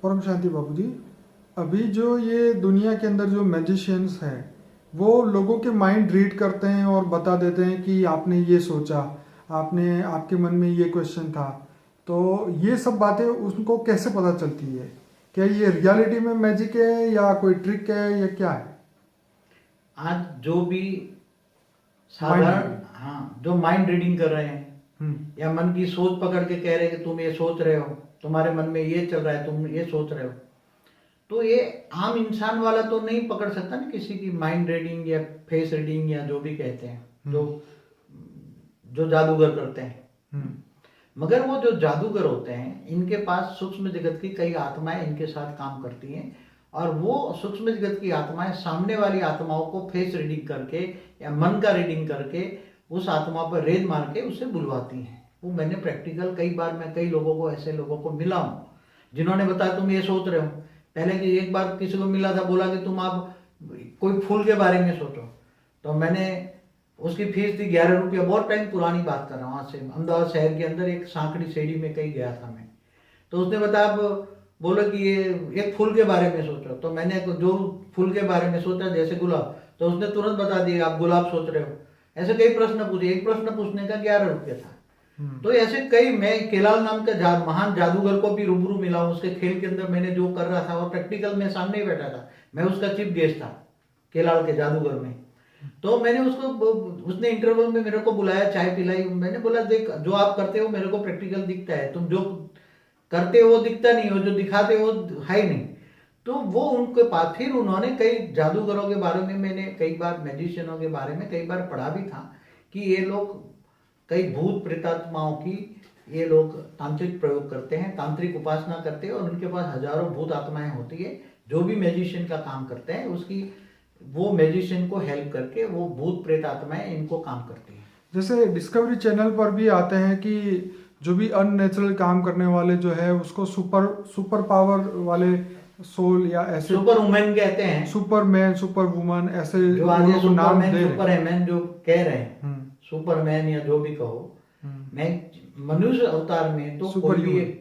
परम शांति बाबू जी। अभी जो ये दुनिया के अंदर जो मैजिशियंस हैं वो लोगों के माइंड रीड करते हैं और बता देते हैं कि आपने ये सोचा, आपने आपके मन में ये क्वेश्चन था। तो ये सब बातें उनको कैसे पता चलती है? क्या ये रियलिटी में मैजिक है या कोई ट्रिक है या क्या है? आज जो भी माइंड साधारण, रीडिंग। हाँ, जो माइंड रीडिंग कर रहे हैं हम्म। या मन की सोच पकड़ के कह रहे हैं कि तुम ये सोच रहे हो, तुम्हारे मन में ये चल रहा है, तुम ये सोच रहे हो, तो ये आम इंसान वाला तो नहीं पकड़ सकता ना किसी की माइंड रीडिंग या फेस रीडिंग या जो भी कहते हैं, जो जो जादूगर करते हैं। हम्म। मगर वो जो जादूगर होते हैं इनके पास सूक्ष्म जगत की कई आत्माएं इनके साथ काम करती हैं, और वो सूक्ष्म जगत की आत्माएं सामने वाली आत्माओं को फेस रीडिंग करके या मन का रीडिंग करके उस आत्मा पर रेद मार के उसे बुलवाती हैं। वो मैंने प्रैक्टिकल कई बार, मैं कई लोगों को, ऐसे लोगों को मिला हूँ जिन्होंने बताया तुम ये सोच रहे हो। पहले कि एक बार किसी को मिला था, बोला कि तुम आप कोई फूल के बारे में सोचो, तो मैंने उसकी फीस थी 11 रुपया। बहुत टाइम पुरानी बात कर रहा हूँ, वहाँ से अहमदाबाद शहर के अंदर एक सांकड़ी सेड़ी में कहीं गया था मैं। तो उसने बताया, आप बोलो कि ये एक फूल के बारे में सोचो, तो मैंने जो फूल के बारे में सोचा, जैसे गुलाब, तो उसने तुरंत बता दिया आप गुलाब सोच रहे हो। ऐसे कई प्रश्न पूछे, एक प्रश्न पूछने का 11 रुपये था। तो ऐसे कई, मैं केलाल नाम का महान जादूगर को भी रूबरू मिला हूँ, उसके खेल के अंदर मैंने जो कर रहा था और प्रैक्टिकल में सामने ही बैठा था, मैं उसका चीफ गेस्ट था केलाल के जादूगर में। तो मैंने उसको, उसने इंटरवल में मेरे को बुलाया, चाय पिलाई, मैंने बोला देख जो आप करते हो मेरे को प्रैक्टिकल दिखता है, तुम जो करते हो वो दिखता नहीं हो, जो दिखाते हो है ही नहीं। तो वो उनके पास, फिर उन्होंने कई जादूगरों के बारे में, मैंने कई बार मैजिशियनों के बारे में कई बार पढ़ा भी था कि ये लोग कई भूत प्रेतात्माओं की, ये लोग तांत्रिक प्रयोग करते हैं, तांत्रिक उपासना करते हैं, और उनके पास हजारों भूत आत्माएं होती है। जो भी मैजिशियन का काम करते हैं उसकी, वो मैजिशियन को हेल्प करके वो भूत प्रेत आत्माएं इनको काम करती हैं। जैसे डिस्कवरी चैनल पर भी आते हैं कि जो भी अननेचुरल काम करने वाले जो है उसको सुपर सुपर पावर वाले सोल या ऐसे सुपर वुमेन कहते हैं, सुपरमैन, सुपर वुमन, ऐसे जो वो आज लोग नाम सुपरमैन दे रहे सुपर हैं। हैमैन जो कह रहे हैं, हम्म। सुपरमैन या जो भी कहो। हम्म। मैं मनुष्य अवतार में तो कोई सुपर भी, ह्यूमन।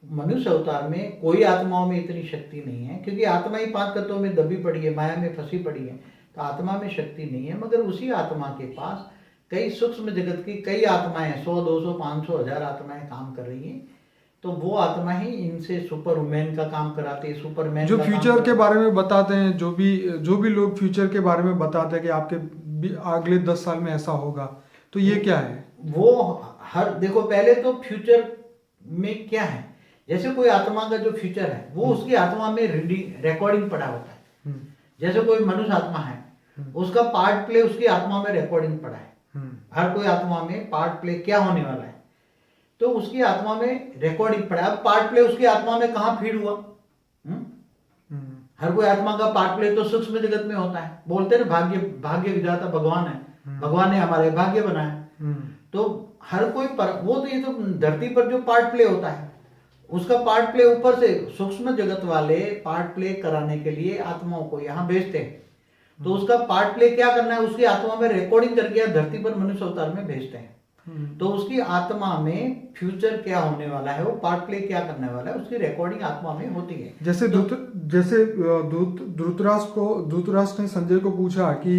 मनुष्य अवतार में कोई आत्माओं में इतनी शक्ति नहीं है, क्योंकि आत्मा ही 5 तत्वों में दबी पड़ी है, माया में फंसी पड़ी है, तो आत्मा में शक्ति नहीं है। मगर उसी आत्मा के पास कई सूक्ष्म जगत की कई आत्माएं, 100 200 500 1000 आत्माएं काम कर रही हैं। तो वो आत्मा ही इनसे सुपर वुमेन का काम कराती है, सुपरमैन जो का काम फ्यूचर के कराती बारे में बताते हैं, जो भी लोग फ्यूचर के बारे में बताते हैं कि आपके अगले 10 साल में ऐसा होगा, तो ये क्या है? है। वो हर, देखो पहले तो फ्यूचर में क्या है, जैसे कोई आत्मा का जो फ्यूचर है वो उसकी आत्मा में रीडिंग रिकॉर्डिंग पड़ा होता है। जैसे कोई मनुष्य आत्मा है, उसका पार्ट प्ले उसकी आत्मा में रिकॉर्डिंग पड़ा है। हर कोई आत्मा में पार्ट प्ले क्या होने वाला है, तो उसकी आत्मा में रिकॉर्डिंग पड़ा है। अब पार्ट प्ले उसकी आत्मा में कहाँ फीड हुआ? हर कोई आत्मा का पार्ट प्ले तो सूक्ष्म जगत में होता है। बोलते हैं ना, भाग्य भाग्य विधाता भगवान है, भगवान ने हमारे भाग्य बनाया। तो हर कोई वो तो, ये तो धरती पर जो पार्ट प्ले होता है उसका पार्ट प्ले ऊपर से सूक्ष्म जगत वाले पार्ट प्ले कराने के लिए आत्माओं को यहाँ भेजते हैं। तो उसका पार्ट प्ले क्या करना है, उसकी आत्मा में रिकॉर्डिंग करके धरती पर मनुष्य अवतार में भेजते हैं। तो उसकी आत्मा में फ्यूचर क्या होने वाला है, वो पार्ट प्ले क्या करने वाला है, उसकी रिकॉर्डिंग आत्मा में होती है। जैसे धृतराष्ट्र ने संजय को पूछा कि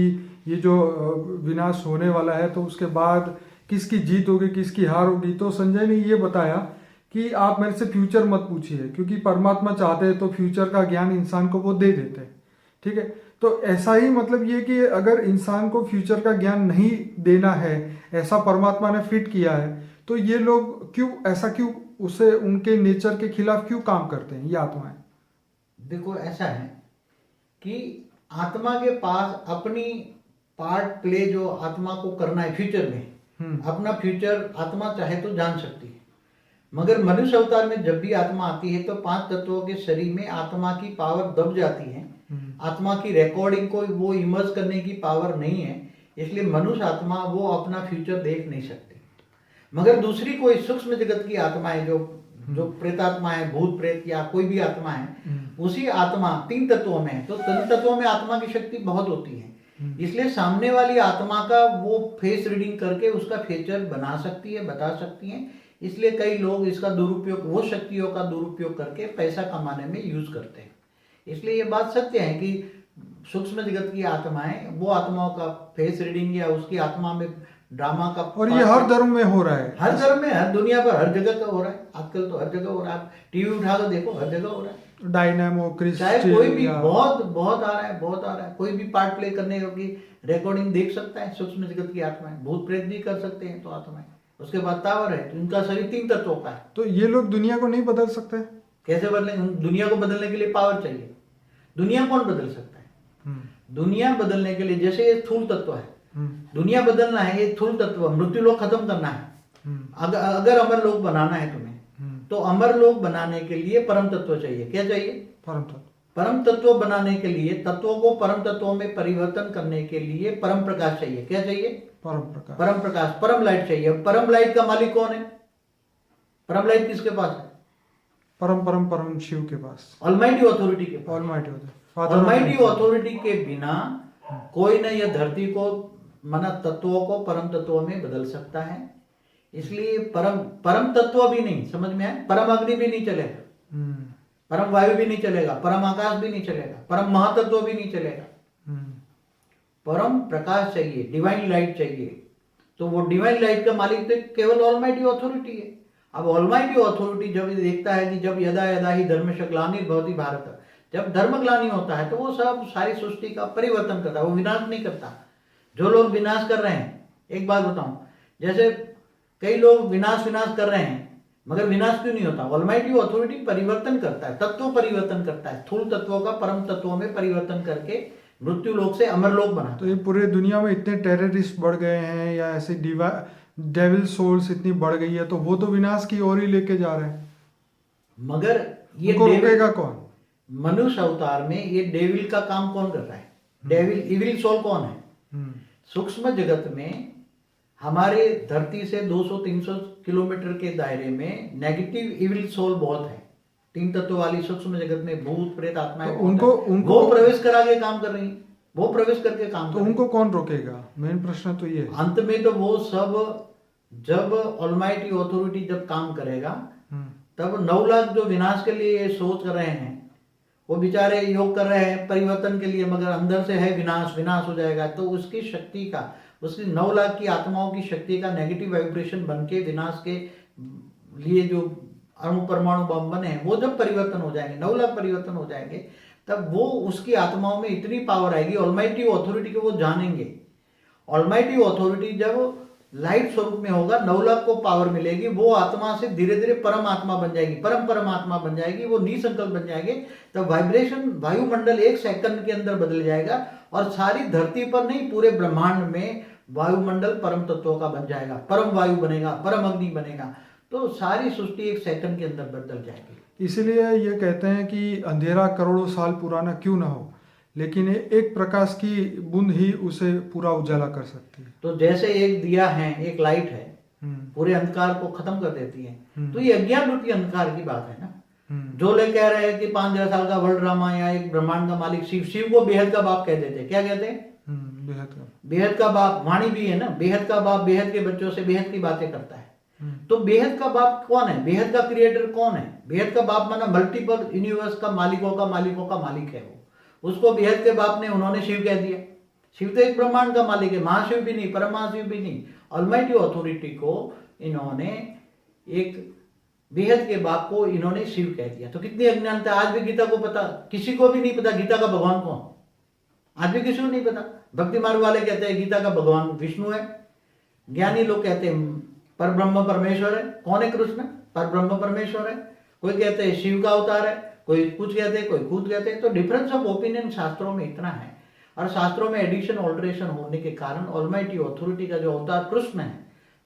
ये जो विनाश होने वाला है तो उसके बाद किसकी जीत होगी, किसकी हार होगी, तो संजय ने ये बताया कि आप मेरे से फ्यूचर मत पूछिए, क्योंकि परमात्मा चाहते हैं तो फ्यूचर का ज्ञान इंसान को वो दे देते हैं। ठीक है, तो ऐसा ही मतलब ये कि अगर इंसान को फ्यूचर का ज्ञान नहीं देना है, ऐसा परमात्मा ने फिट किया है, तो ये लोग क्यों उसे उनके नेचर के खिलाफ क्यों काम करते हैं ये आत्माएं? देखो ऐसा है कि आत्मा के पास अपनी पार्ट प्ले जो आत्मा को करना है फ्यूचर में, अपना फ्यूचर आत्मा चाहे तो जान सकती है। मगर मनुष्य अवतार में जब भी आत्मा आती है तो 5 तत्वों के शरीर में आत्मा की पावर दब जाती है। आत्मा की रिकॉर्डिंग को वो इमर्ज करने की पावर नहीं है, इसलिए मनुष्य आत्मा वो अपना फ्यूचर देख नहीं सकती। मगर दूसरी कोई सूक्ष्म जगत की आत्माएं, जो प्रेतात्मा है, भूत प्रेत या कोई भी आत्मा है, उसी आत्मा 3 तत्वों में है, तो 3 तत्वों में आत्मा की शक्ति बहुत होती है। इसलिए सामने वाली आत्मा का वो फेस रीडिंग करके उसका फ्यूचर बना सकती है, बता सकती है। इसलिए कई लोग इसका दुरुपयोग, वो शक्तियों का दुरुपयोग करके पैसा कमाने में यूज करते हैं। इसलिए ये बात सत्य है कि सूक्ष्म जगत की आत्माएं, वो आत्माओं का फेस रीडिंग या उसकी आत्मा में ड्रामा का, और ये हर धर्म में हो रहा है, हर धर्म में, हर दुनिया पर, हर जगह का हो रहा है। आजकल तो हर जगह हो रहा है, टीवी उठा कर देखो, हर जगह हो रहा है। डायनामो चाहे कोई भी, क्रिस्टी बहुत बहुत आ रहा है, बहुत आ रहा है। कोई भी पार्ट प्ले करने की रिकॉर्डिंग देख सकता है। सूक्ष्म जगत की आत्माएं, भूत प्रेत भी कर सकते हैं तो आत्माएं। उसके बाद टावर है, तो इनका शरीर 3 तत्वों का है। तो ये लोग दुनिया को नहीं बदल सकते? कैसे बदले? दुनिया को बदलने के लिए पावर चाहिए। दुनिया कौन बदल सकता है? दुनिया बदलने के लिए, जैसे ये स्थूल तत्व है, दुनिया बदलना है, ये स्थूल तत्व, मृत्यु लोक खत्म करना है। अगर अमर लोक बनाना है तुम्हें, तो अमर लोक बनाने के लिए परम तत्व चाहिए। क्या चाहिए? परम तत्व। परम तत्व बनाने के लिए, तत्वों को परम तत्वों में परिवर्तन करने के लिए परम प्रकाश चाहिए। क्या चाहिए? परम प्रकाश। परम प्रकाश, परम लाइट चाहिए। परम लाइट का मालिक कौन है? परम लाइट किसके पास है? परम परम परम शिव के पास, ऑलमाइटी ऑथोरिटी के पास। ऑलमाइटी होता है। ऑलमाइटी ऑथोरिटी के बिना कोई न यह धरती को, माना तत्वों को परम तत्वों में बदल सकता है। इसलिए परम तत्व भी नहीं, समझ में आए? परम अग्नि भी नहीं चलेगा, परम वायु भी नहीं चलेगा, परम आकाश भी नहीं चलेगा, परम महातत्व भी नहीं चलेगा। परम प्रकाश चाहिए, डिवाइन लाइट चाहिए। तो वो डिवाइन लाइट का मालिक तो केवल ऑलमाइटी ऑथोरिटी है। अब ऑलमाइटी ऑथोरिटी जब ये देखता है कि जब यदा यदा ही धर्मस्य ग्लानिर्भवति भारत, जब धर्म ग्लानि होता है तो वो सब सारी सृष्टि का परिवर्तन करता है, वो विनाश नहीं करता। जो लोग विनाश कर रहे हैं, एक बात बताऊं, जैसे कई लोग विनाश कर रहे हैं, मगर विनाश क्यों नहीं होता? ऑलमाइटी ऑथोरिटी परिवर्तन करता है, तत्व परिवर्तन करता है, स्थूल तत्वों का परम तत्वों में परिवर्तन करके मृत्यु लोक से अमर लोक बना। तो ये पूरे दुनिया में इतने टेररिस्ट बढ़ गए हैं, या ऐसे डेविल सोल्स इतनी बढ़ गई है, तो वो तो विनाश की ओर ही लेके जा रहे हैं। मगर ये रोकेगा कौन? मनुष्य अवतार में ये डेविल का काम कौन कर रहा है? डेविल, इविल सोल कौन है? सूक्ष्म जगत में हमारे धरती से 200-300 किलोमीटर के दायरे में नेगेटिव इविल सोल बहुत है। 3 तत्व वाली सूक्ष्म जगत में भूत प्रेत आत्माएं, तो उनको वो प्रवेश करा के काम कर रही हैं, वो प्रवेश करके काम तो उनको कौन रोकेगा? मेन प्रश्न तो ये है। अंत में तो वो सब, जब ऑलमाइटी ऑथोरिटी जब काम करेगा, तब 9 लाख जो विनाश के लिए ये सोच रहे हैं, वो बेचारे योग कर रहे हैं परिवर्तन के लिए, मगर अंदर से है विनाश हो जाएगा। तो उसकी शक्ति का, उसकी 9 लाख की आत्माओं की शक्ति का नेगेटिव वाइब्रेशन बन के विनाश के लिए जो अणु परमाणु बम बने हैं, वो जब परिवर्तन हो जाएंगे, 9 लाख परिवर्तन हो जाएंगे, तब वो उसकी आत्माओं में इतनी पावर आएगी, ऑलमाइटी ऑथोरिटी को वो जानेंगे। ऑलमाइटी ऑथोरिटी जब लाइट स्वरूप में होगा, 9 लाख को पावर मिलेगी, वो आत्मा से धीरे धीरे परम आत्मा बन जाएगी, परम आत्मा बन जाएगी, वो निसंकल्प बन जाएंगे। तब वाइब्रेशन, वायुमंडल 1 सेकंड के अंदर बदल जाएगा, और सारी धरती पर नहीं, पूरे ब्रह्मांड में वायुमंडल परम तत्वों का बन जाएगा, परम वायु बनेगा, परम अग्नि बनेगा। तो सारी सृष्टि 1 सेकंड के अंदर बदल जाएगी। इसलिए ये कहते हैं कि अंधेरा करोड़ों साल पुराना क्यों ना हो, लेकिन एक प्रकाश की बूंद ही उसे पूरा उजाला कर सकती है। तो जैसे एक दिया है, एक लाइट है, पूरे अंधकार को खत्म कर देती है। तो ये अज्ञान रूपी अंधकार की बात है ना। जो लोग कह रहे हैं कि 5000 साल का वर्ल्ड ड्रामा, या एक ब्रह्मांड का मालिक शिव को बेहद का बाप कह देते हैं। क्या कहते हैं? बेहद का बाप। वाणी भी है ना, बेहद का बाप बेहद के बच्चों से बेहद की बातें करता है। तो बेहद का बाप कौन है? बेहद का क्रिएटर कौन है? बेहद का बाप माना मल्टीपल यूनिवर्स का मालिकों का मालिक है वो। उसको बेहद के बाप ने, उन्होंने शिव कह दिया। शिव तो एक ब्रह्मांड का मालिक है, महाशिव भी नहीं, परम महाशिव भी नहीं। ऑलमाइटी ऑथोरिटी को इन्होंने, एक बेहद के बाप को इन्होंने शिव कह दिया। तो कितनी अज्ञानता। आज भी गीता को पता, किसी को भी नहीं पता गीता का भगवान कौन, आज भी किसी को नहीं पता। भक्ति मार्ग वाले कहते हैं गीता का भगवान विष्णु है, ज्ञानी लोग कहते हैं पर ब्रह्म परमेश्वर है। कौन है कृष्ण? पर ब्रह्म परमेश्वर है। कोई कहते हैं शिव का अवतार है, कोई कुछ कहते हैं, कोई खुद कहते हैं। तो डिफरेंस ऑफ ओपिनियन शास्त्रों में इतना है, और शास्त्रों में एडिशन ऑल्टरेशन होने के कारण ऑलमाइटी ऑथोरिटी का जो अवतार कृष्ण है,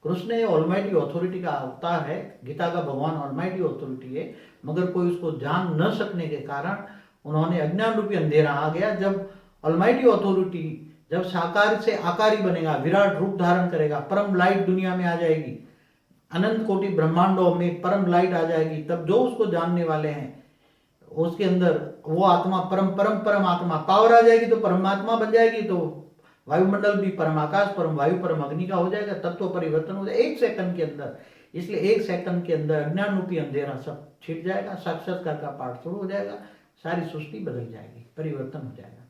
कृष्ण ऑलमाइटी ऑथोरिटी का अवतार है। गीता का भगवान ऑलमाइटी ऑथोरिटी है, मगर कोई उसको जान न सकने के कारण उन्होंने, अज्ञान रूपी अंधेरा आ गया। जब ऑलमाइटी ऑथोरिटी जब साकार से आकारी बनेगा, विराट रूप धारण करेगा, परम लाइट दुनिया में आ जाएगी, अनंत कोटि ब्रह्मांडों में परम लाइट आ जाएगी, तब जो उसको जानने वाले हैं उसके अंदर वो आत्मा परम आत्मा पावर आ जाएगी, तो परमात्मा बन जाएगी। तो वायुमंडल भी परम आकाश, परम वायु, परम अग्नि का हो जाएगा, तत्व परिवर्तन हो जाएगा 1 सेकंड के अंदर। इसलिए 1 सेकंड के अंदर अज्ञान रूपी अंधेरा सब छिट जाएगा, साक्षात्कार का पाठ शुरू हो जाएगा, सारी सृष्टि बदल जाएगी, परिवर्तन हो जाएगा।